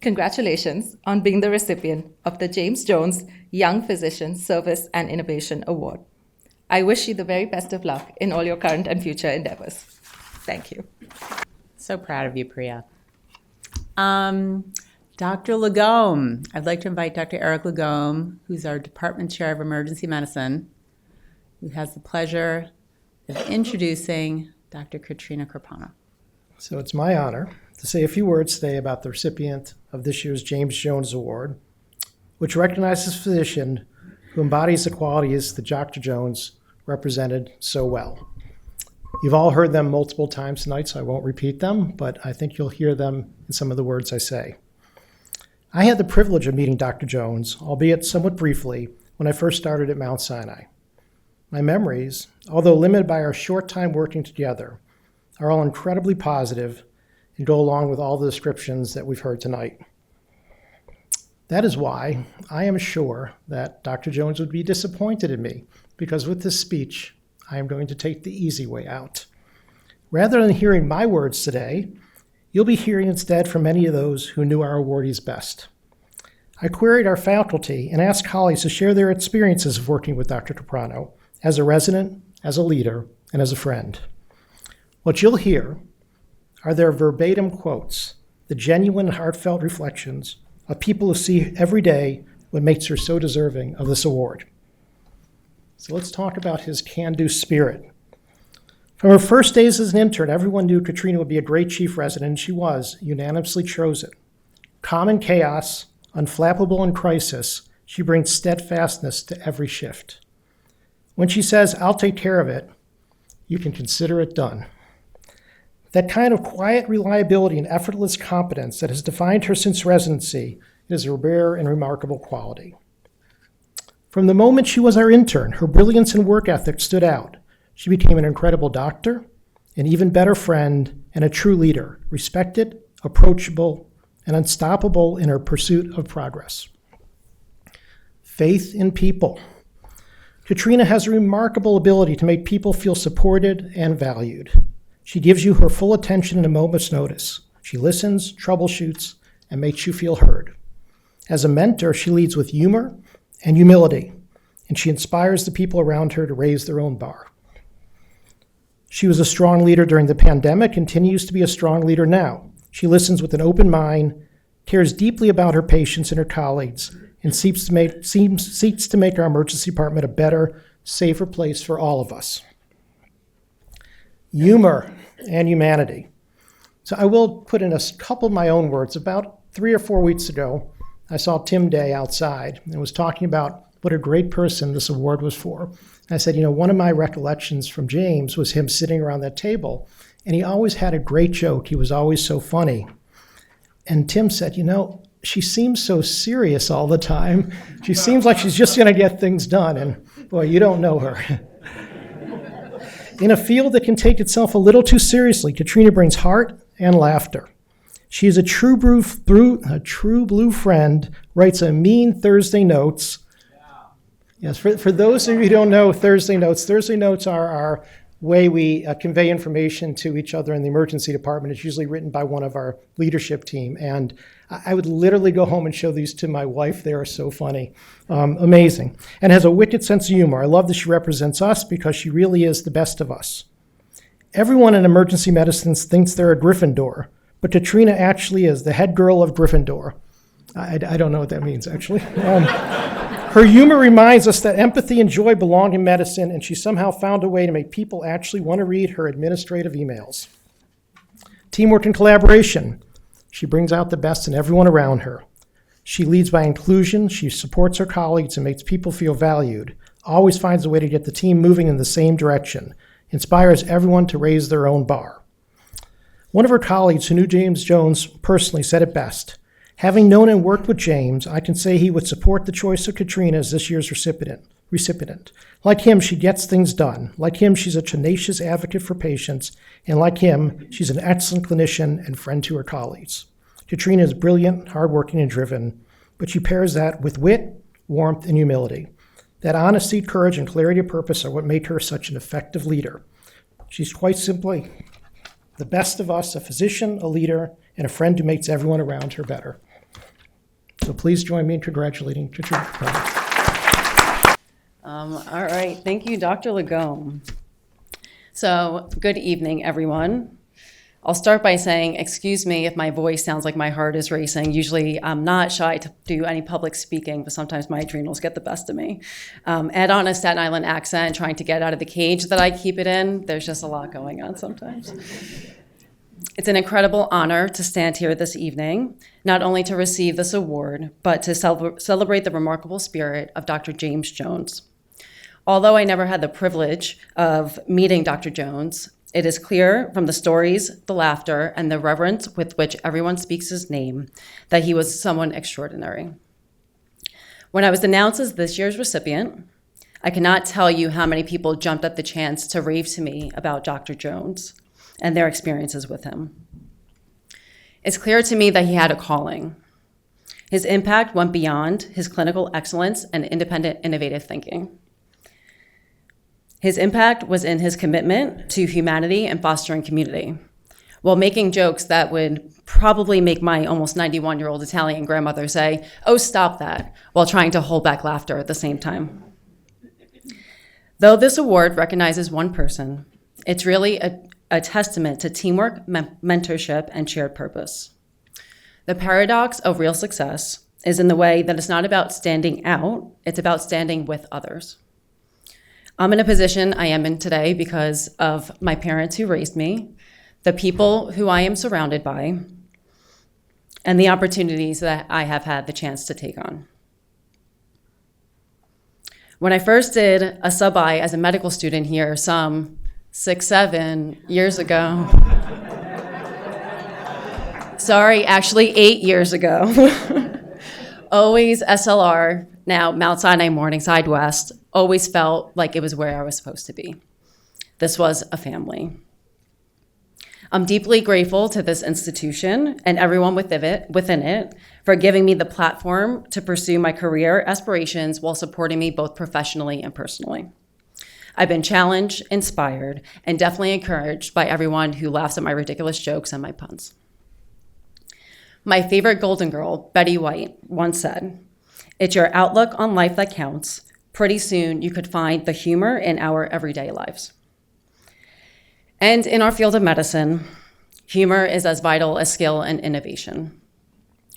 Congratulations on being the recipient of the James Jones Young Physician Service and Innovation Award. I wish you the very best of luck in all your current and future endeavors. Thank you. So proud of you, Priya. Dr. Legome. I'd like to invite Dr. Eric Legome, who's our Department Chair of Emergency Medicine, who has the pleasure of introducing Dr. Catrina Cropano. So it's my honor to say a few words today about the recipient of this year's James Jones Award, which recognizes a physician who embodies the qualities that Dr. Jones represented so well. You've all heard them multiple times tonight, so I won't repeat them, but I think you'll hear them in some of the words I say. I had the privilege of meeting Dr. Jones, albeit somewhat briefly, when I first started at Mount Sinai. My memories, although limited by our short time working together, are all incredibly positive and go along with all the descriptions that we've heard tonight. That is why I am sure that Dr. Jones would be disappointed in me, because with this speech, I am going to take the easy way out. Rather than hearing my words today, you'll be hearing instead from many of those who knew our awardees best. I queried our faculty and asked colleagues to share their experiences of working with Dr. Cropano as a resident, as a leader, and as a friend. What you'll hear are their verbatim quotes, the genuine heartfelt reflections of people who see every day what makes her so deserving of this award. So let's talk about his can-do spirit. From her first days as an intern, everyone knew Catrina would be a great chief resident, and she was unanimously chosen. Calm in chaos, unflappable in crisis, she brings steadfastness to every shift. When she says, "I'll take care of it," you can consider it done. That kind of quiet reliability and effortless competence that has defined her since residency is a rare and remarkable quality. From the moment she was our intern, her brilliance and work ethic stood out. She became an incredible doctor, an even better friend, and a true leader, respected, approachable, and unstoppable in her pursuit of progress. Faith in people. Catrina has a remarkable ability to make people feel supported and valued. She gives you her full attention in a moment's notice. She listens, troubleshoots, and makes you feel heard. As a mentor, she leads with humor and humility, and she inspires the people around her to raise their own bar. She was a strong leader during the pandemic, continues to be a strong leader now. She listens with an open mind, cares deeply about her patients and her colleagues, and seeks to make our emergency department a better, safer place for all of us. Humor and humanity. So I will put in a couple of my own words. About 3 or 4 weeks ago, I saw Tim Day outside and was talking about what a great person this award was for. And I said, one of my recollections from James was him sitting around that table, and he always had a great joke. He was always so funny. And Tim said, she seems so serious all the time. She seems like she's just going to get things done. And boy, you don't know her. In a field that can take itself a little too seriously, Catrina brings heart and laughter. She is a true blue friend, writes a mean Thursday notes. Yes, for those of you who don't know Thursday notes are our way we convey information to each other in the emergency department. It's usually written by one of our leadership team. And I would literally go home and show these to my wife. They are so funny. Amazing. And has a wicked sense of humor. I love that she represents us because she really is the best of us. Everyone in emergency medicine thinks they're a Gryffindor, but Catrina actually is the head girl of Gryffindor. I don't know what that means, actually. Her humor reminds us that empathy and joy belong in medicine, and she somehow found a way to make people actually want to read her administrative emails. Teamwork and collaboration. She brings out the best in everyone around her. She leads by inclusion, she supports her colleagues and makes people feel valued, always finds a way to get the team moving in the same direction, inspires everyone to raise their own bar. One of her colleagues who knew James Jones personally said it best. Having known and worked with James, I can say he would support the choice of Catrina as this year's recipient. Like him, she gets things done. Like him, she's a tenacious advocate for patients. And like him, she's an excellent clinician and friend to her colleagues. Catrina is brilliant, hardworking, and driven, but she pairs that with wit, warmth, and humility. That honesty, courage, and clarity of purpose are what make her such an effective leader. She's quite simply the best of us, a physician, a leader, and a friend who makes everyone around her better. So please join me in congratulating Catrina Cropano. All right, thank you, Dr. Legome. So, good evening, everyone. I'll start by saying, excuse me if my voice sounds like my heart is racing. Usually I'm not shy to do any public speaking, but sometimes my adrenals get the best of me. Add on a Staten Island accent, trying to get out of the cage that I keep it in. There's just a lot going on sometimes. It's an incredible honor to stand here this evening, not only to receive this award, but to celebrate the remarkable spirit of Dr. James Jones. Although I never had the privilege of meeting Dr. Jones, it is clear from the stories, the laughter, and the reverence with which everyone speaks his name that he was someone extraordinary. When I was announced as this year's recipient, I cannot tell you how many people jumped at the chance to rave to me about Dr. Jones and their experiences with him. It's clear to me that he had a calling. His impact went beyond his clinical excellence and independent, innovative thinking. His impact was in his commitment to humanity and fostering community, while making jokes that would probably make my almost 91-year-old Italian grandmother say, "Oh, stop that," while trying to hold back laughter at the same time. Though this award recognizes one person, it's really a testament to teamwork, mentorship, and shared purpose. The paradox of real success is in the way that it's not about standing out, it's about standing with others. I'm in a position I am in today because of my parents who raised me, the people who I am surrounded by, and the opportunities that I have had the chance to take on. When I first did a sub-I as a medical student here some 6-7 years ago, sorry, actually 8 years ago, always SLR, now Mount Sinai Morningside West, always felt like it was where I was supposed to be. This was a family. I'm deeply grateful to this institution and everyone within it for giving me the platform to pursue my career aspirations while supporting me both professionally and personally. I've been challenged, inspired, and definitely encouraged by everyone who laughs at my ridiculous jokes and my puns. My favorite Golden Girl, Betty White, once said, "It's your outlook on life that counts. Pretty soon you could find the humor in our everyday lives." And in our field of medicine, humor is as vital as skill and innovation.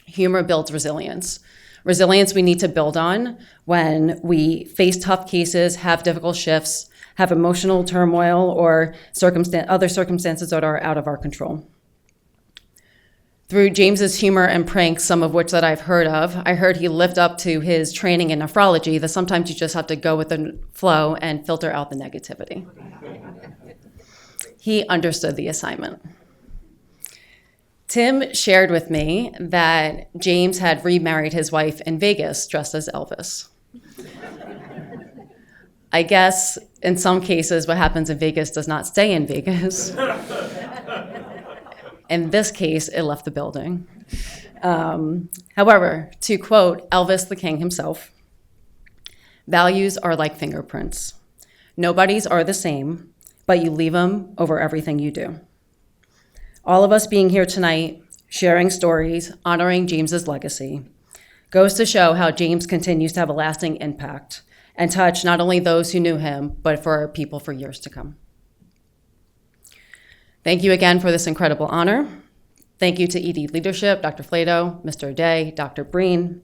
Humor builds resilience. Resilience we need to build on when we face tough cases, have difficult shifts, have emotional turmoil, or other circumstances that are out of our control. Through James's humor and pranks, some of which that I've heard of, I heard he lived up to his training in nephrology, that sometimes you just have to go with the flow and filter out the negativity. He understood the assignment. Tim shared with me that James had remarried his wife in Vegas dressed as Elvis. I guess in some cases what happens in Vegas does not stay in Vegas. In this case, it left the building. However, to quote Elvis the King himself, "Values are like fingerprints. Nobody's are the same, but you leave them over everything you do." All of us being here tonight, sharing stories, honoring James's legacy, goes to show how James continues to have a lasting impact and touch not only those who knew him, but for our people for years to come. Thank you again for this incredible honor. Thank you to ED leadership, Dr. Flato, Mr. O'Day, Dr. Breen,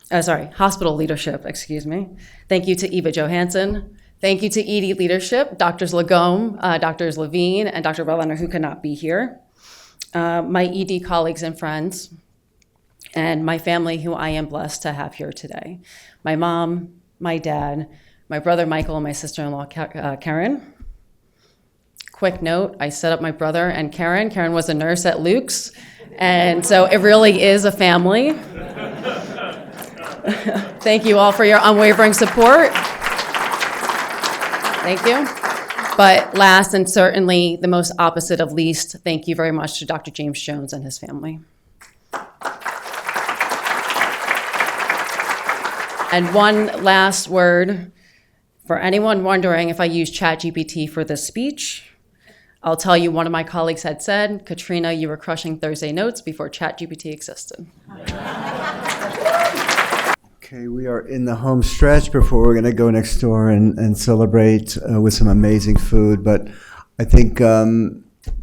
hospital leadership, excuse me. Thank you to Eva Johansson. Thank you to ED leadership, Drs. Legome, Drs. Levine, and Dr. Berliner, who could not be here. My ED colleagues and friends, and my family who I am blessed to have here today. My mom, my dad, my brother Michael, and my sister-in-law Karen. Quick note, I set up my brother and Karen. Karen was a nurse at Luke's, and so it really is a family. Thank you all for your unwavering support. Thank you. But last and certainly the most opposite of least, thank you very much to Dr. James Jones and his family. And one last word, for anyone wondering if I used ChatGPT for this speech, I'll tell you one of my colleagues had said, Catrina, you were crushing Thursday notes before ChatGPT existed. Okay, we are in the home stretch before we're going to go next door and celebrate with some amazing food. But I think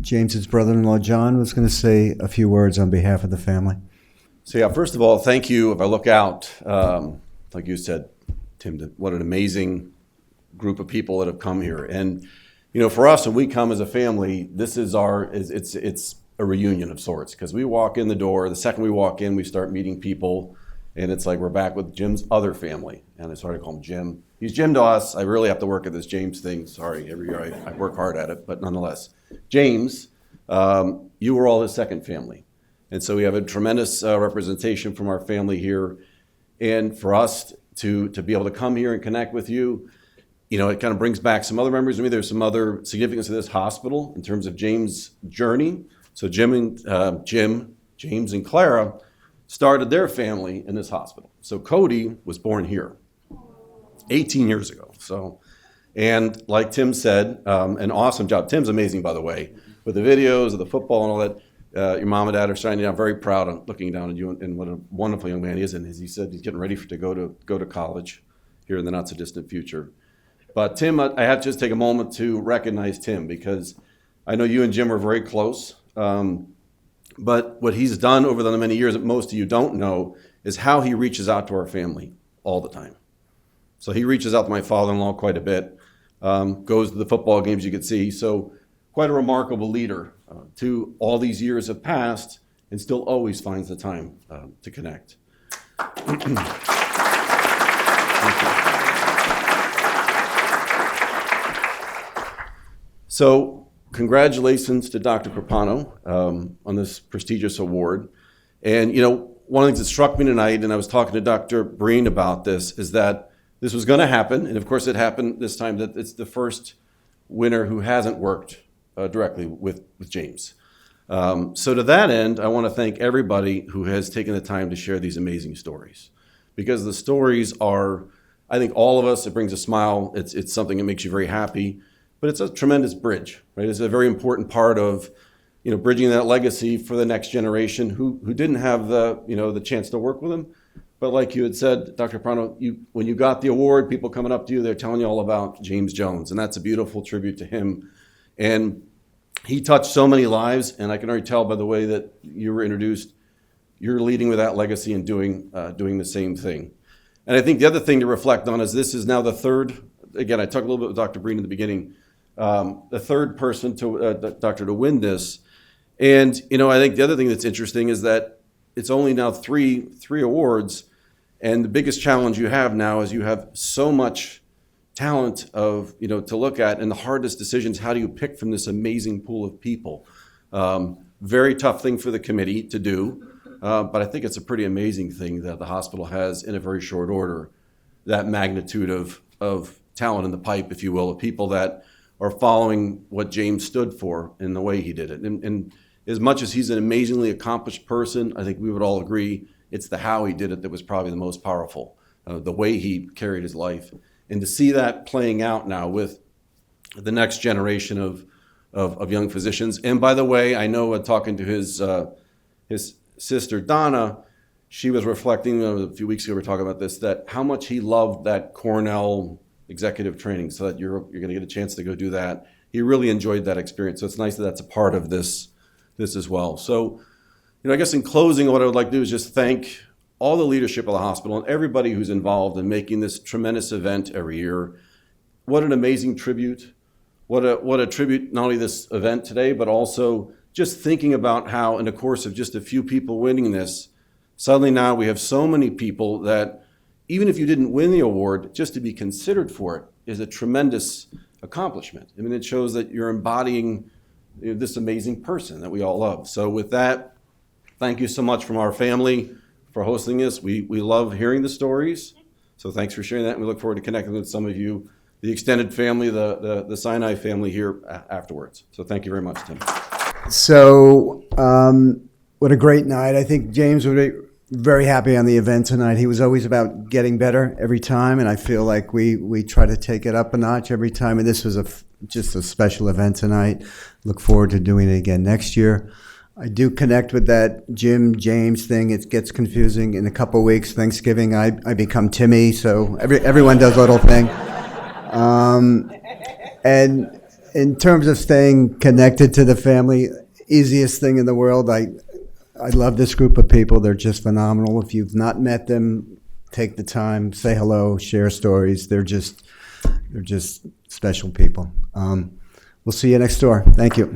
James's brother-in-law, John, was going to say a few words on behalf of the family. So yeah, first of all, thank you. If I look out, like you said, Tim, what an amazing group of people that have come here. And you know, for us, when we come as a family, this is it's a reunion of sorts, because we walk in the door, the second we walk in, we start meeting people, and it's like we're back with Jim's other family. And I started to call him Jim. He's Jim to us. I really have to work at this James thing. Sorry, every year I work hard at it, but nonetheless. James, you were all his second family. And so we have a tremendous representation from our family here. And for us to be able to come here and connect with you, you know, it kind of brings back some other memories of me. There's some other significance of this hospital in terms of James' journey. So James and Clara started their family in this hospital. So Cody was born here 18 years ago. So, and like Tim said, an awesome job. Tim's amazing, by the way, with the videos of the football and all that. Your mom and dad are signing. I'm very proud of looking down at you and what a wonderful young man he is. And as he said, he's getting ready to go to college here in the not so distant future. But Tim, I have to just take a moment to recognize Tim, because I know you and Jim are very close. But what he's done over the many years that most of you don't know is how he reaches out to our family all the time. So he reaches out to my father-in-law quite a bit, goes to the football games you could see. So quite a remarkable leader to all these years have passed and still always finds the time to connect. Thank you. So congratulations to Dr. Cropano on this prestigious award. And you know, one of the things that struck me tonight, and I was talking to Dr. Breen about this, is that this was going to happen. And of course it happened this time, that it's the first winner who hasn't worked directly with James. So to that end, I want to thank everybody who has taken the time to share these amazing stories. Because the stories are, I think all of us, it brings a smile. It's something that makes you very happy. But it's a tremendous bridge, right? It's a very important part of, you know, bridging that legacy for the next generation who didn't have the chance to work with him. But like you had said, Dr. Cropano, when you got the award, people coming up to you, they're telling you all about James Jones, and that's a beautiful tribute to him. And he touched so many lives, and I can already tell by the way that you were introduced, you're leading with that legacy and doing the same thing. And I think the other thing to reflect on is this is now the third. Again, I talked a little bit with Dr. Breen in the beginning. The third person to win this. And, you know, I think the other thing that's interesting is that it's only now three awards. And the biggest challenge you have now is you have so much talent to look at, and the hardest decisions, how do you pick from this amazing pool of people? Very tough thing for the committee to do. But I think it's a pretty amazing thing that the hospital has in a very short order, that magnitude of talent in the pipe, if you will, of people that are following what James stood for in the way he did it. And as much as he's an amazingly accomplished person, I think we would all agree it's the how he did it that was probably the most powerful, the way he carried his life. And to see that playing out now with the next generation of young physicians. And by the way, I know talking to his sister, Donna, she was reflecting a few weeks ago, we were talking about this, that how much he loved that Cornell executive training, so that you're going to get a chance to go do that. He really enjoyed that experience. So it's nice that that's a part of this as well. So, I guess in closing, what I would like to do is just thank all the leadership of the hospital and everybody who's involved in making this tremendous event every year. What an amazing tribute. What a tribute, not only this event today, but also just thinking about how in the course of just a few people winning this, Suddenly now we have so many people that even if you didn't win the award, just to be considered for it is a tremendous accomplishment. I mean, it shows that you're embodying this amazing person that we all love. So with that, thank you so much from our family for hosting this. We love hearing the stories. So thanks for sharing that. And we look forward to connecting with some of you, the extended family, the Sinai family here afterwards. So thank you very much, Tim. So what a great night. I think James would be very happy on the event tonight. He was always about getting better every time, and I feel like we try to take it up a notch every time. And this was just a special event tonight. Look forward to doing it again next year. I do connect with that Jim James thing. It gets confusing. In a couple of weeks, Thanksgiving, I become Timmy, so everyone does a little thing. And in terms of staying connected to the family, easiest thing in the world. I love this group of people. They're just phenomenal. If you've not met them, take the time, say hello, share stories. They're just special people. We'll see you next door. Thank you.